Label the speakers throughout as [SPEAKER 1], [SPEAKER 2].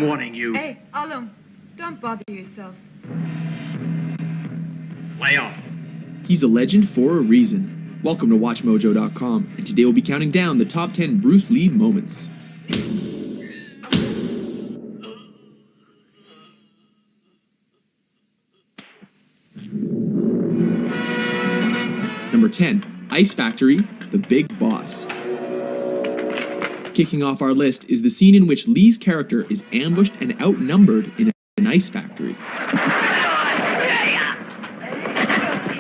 [SPEAKER 1] warning you.
[SPEAKER 2] Hey, Alum, don't bother yourself.
[SPEAKER 1] Lay off.
[SPEAKER 3] He's a legend for a reason. Welcome to WatchMojo.com, and today we'll be counting down the top 10 Bruce Lee moments. Number 10, Ice Factory, The Big Boss. Kicking off our list is the scene in which Lee's character is ambushed and outnumbered in an ice factory.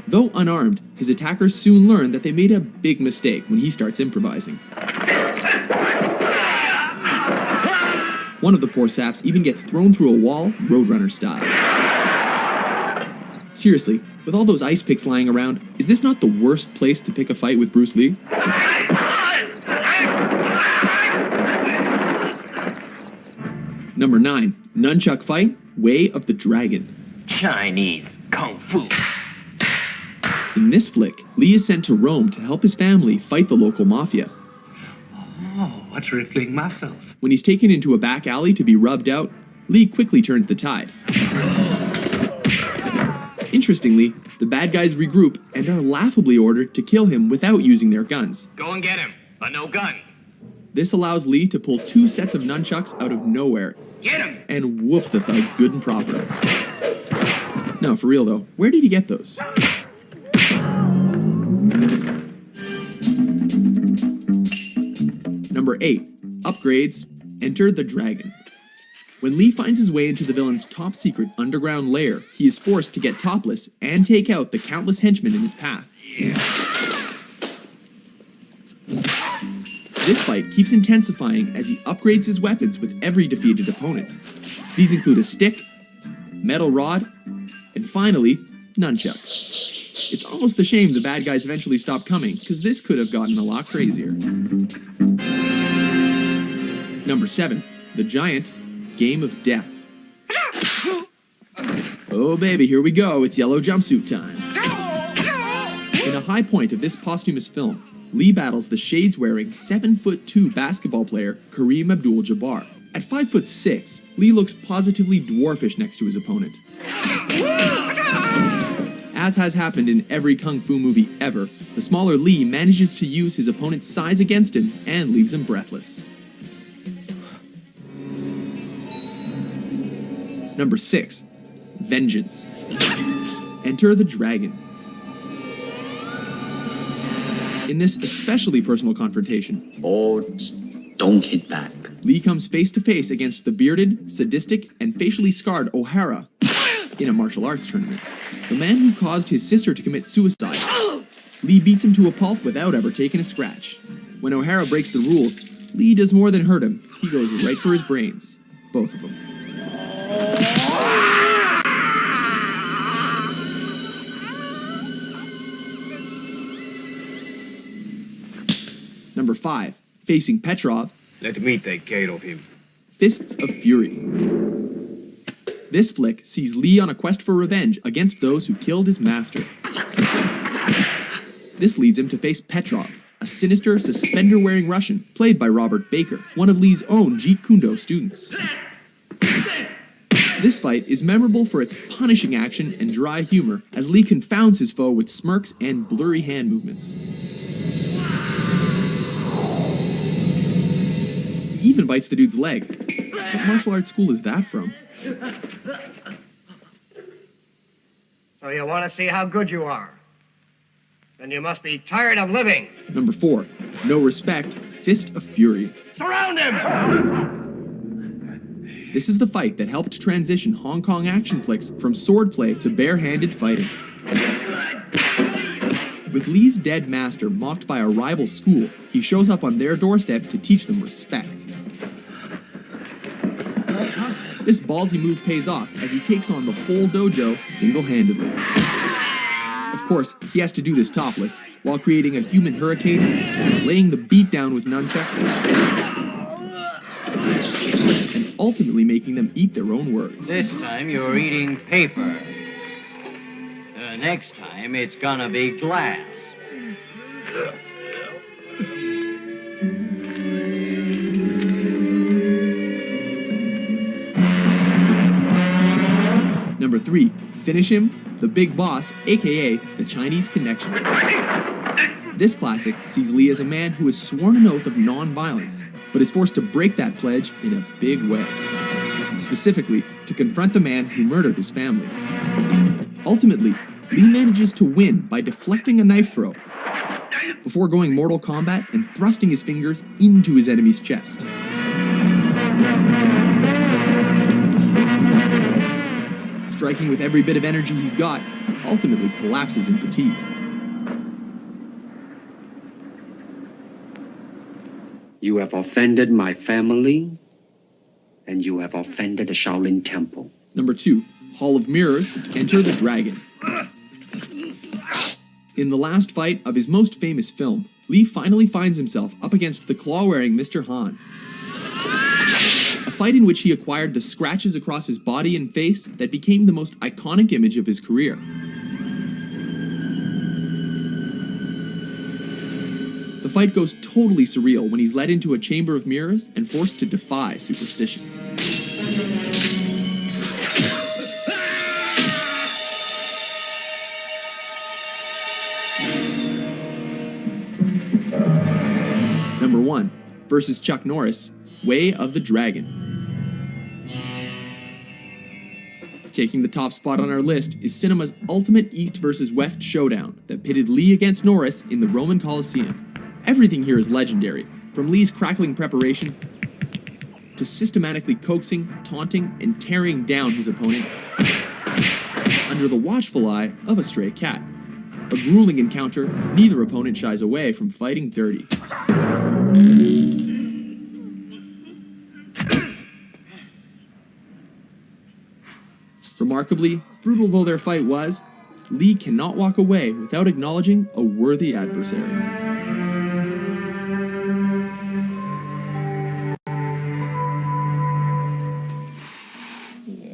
[SPEAKER 3] Though unarmed, his attackers soon learn that they made a big mistake when he starts improvising. One of the poor saps even gets thrown through a wall, Roadrunner style. Seriously, with all those ice picks lying around, is this not the worst place to pick a fight with Bruce Lee? Number 9, Nunchuck Fight, Way of the Dragon.
[SPEAKER 4] Chinese Kung Fu.
[SPEAKER 3] In this flick, Lee is sent to Rome to help his family fight the local mafia.
[SPEAKER 1] Oh, what rippling muscles.
[SPEAKER 3] When he's taken into a back alley to be rubbed out, Lee quickly turns the tide. Interestingly, the bad guys regroup and are laughably ordered to kill him without using their guns.
[SPEAKER 4] Go and get him, but no guns.
[SPEAKER 3] This allows Lee to pull 2 sets of nunchucks out of nowhere
[SPEAKER 4] Get him!
[SPEAKER 3] and whoop the thugs good and proper. No, for real though, where did he get those? Number 8, Upgrades, Enter the Dragon. When Lee finds his way into the villain's top secret underground lair, he is forced to get topless and take out the countless henchmen in his path. This fight keeps intensifying as he upgrades his weapons with every defeated opponent. These include a stick, metal rod, and finally, nunchucks. It's almost a shame the bad guys eventually stop coming, because this could have gotten a lot crazier. Number 7, The Giant, Game of Death. Oh baby, here we go, it's yellow jumpsuit time. In a high point of this posthumous film, Lee battles the shades-wearing 7'2" basketball player Kareem Abdul-Jabbar. At 5'6", Lee looks positively dwarfish next to his opponent. As has happened in every kung fu movie ever, the smaller Lee manages to use his opponent's size against him and leaves him breathless. Number 6, Vengeance. Enter the Dragon. In this especially personal confrontation,
[SPEAKER 5] don't hit back.
[SPEAKER 3] Lee comes face to face against the bearded, sadistic, and facially scarred O'Hara in a martial arts tournament. The man who caused his sister to commit suicide. Lee beats him to a pulp without ever taking a scratch. When O'Hara breaks the rules, Lee does more than hurt him. He goes right for his brains. Both of them. Number 5, facing Petrov.
[SPEAKER 6] Let me take care of him.
[SPEAKER 3] Fists of Fury. This flick sees Lee on a quest for revenge against those who killed his master. This leads him to face Petrov, a sinister, suspender-wearing Russian, played by Robert Baker, one of Lee's own Jeet Kune Do students. This fight is memorable for its punishing action and dry humor, as Lee confounds his foe with smirks and blurry hand movements. He even bites the dude's leg. What martial arts school is that from?
[SPEAKER 6] So you want to see how good you are? Then you must be tired of living.
[SPEAKER 3] Number 4, No Respect, Fist of Fury.
[SPEAKER 6] Surround him!
[SPEAKER 3] This is the fight that helped transition Hong Kong action flicks from swordplay to bare-handed fighting. With Lee's dead master mocked by a rival school, he shows up on their doorstep to teach them respect. This ballsy move pays off as he takes on the whole dojo single-handedly. Of course, he has to do this topless, while creating a human hurricane, laying the beat down with nunchucks, and ultimately making them eat their own words.
[SPEAKER 7] This time you're eating paper. Next time it's gonna be glass.
[SPEAKER 3] 3, Finish Him, The Big Boss, aka The Chinese Connection. This classic sees Lee as a man who has sworn an oath of non-violence, but is forced to break that pledge in a big way. Specifically, to confront the man who murdered his family. Ultimately, Lee manages to win by deflecting a knife throw, before going Mortal Kombat and thrusting his fingers into his enemy's chest. Striking with every bit of energy he's got, he ultimately collapses in fatigue.
[SPEAKER 5] You have offended my family, and you have offended the Shaolin Temple.
[SPEAKER 3] Number 2, Hall of Mirrors, Enter the Dragon. In the last fight of his most famous film, Lee finally finds himself up against the claw-wearing Mr. Han. A fight in which he acquired the scratches across his body and face that became the most iconic image of his career. The fight goes totally surreal when he's led into a chamber of mirrors and forced to defy superstition. Number 1, versus Chuck Norris, Way of the Dragon. Taking the top spot on our list is cinema's ultimate East versus West showdown that pitted Lee against Norris in the Roman Colosseum. Everything here is legendary, from Lee's crackling preparation to systematically coaxing, taunting, and tearing down his opponent under the watchful eye of a stray cat. A grueling encounter, neither opponent shies away from fighting dirty. Remarkably, brutal though their fight was, Lee cannot walk away without acknowledging a worthy adversary.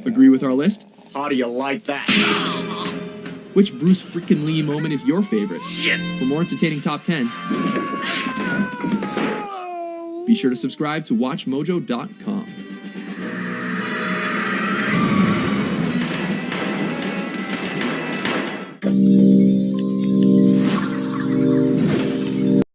[SPEAKER 3] Agree with our list?
[SPEAKER 1] How do you like that?
[SPEAKER 3] Which Bruce frickin' Lee moment is your favorite? For more entertaining top 10s, be sure to subscribe to WatchMojo.com.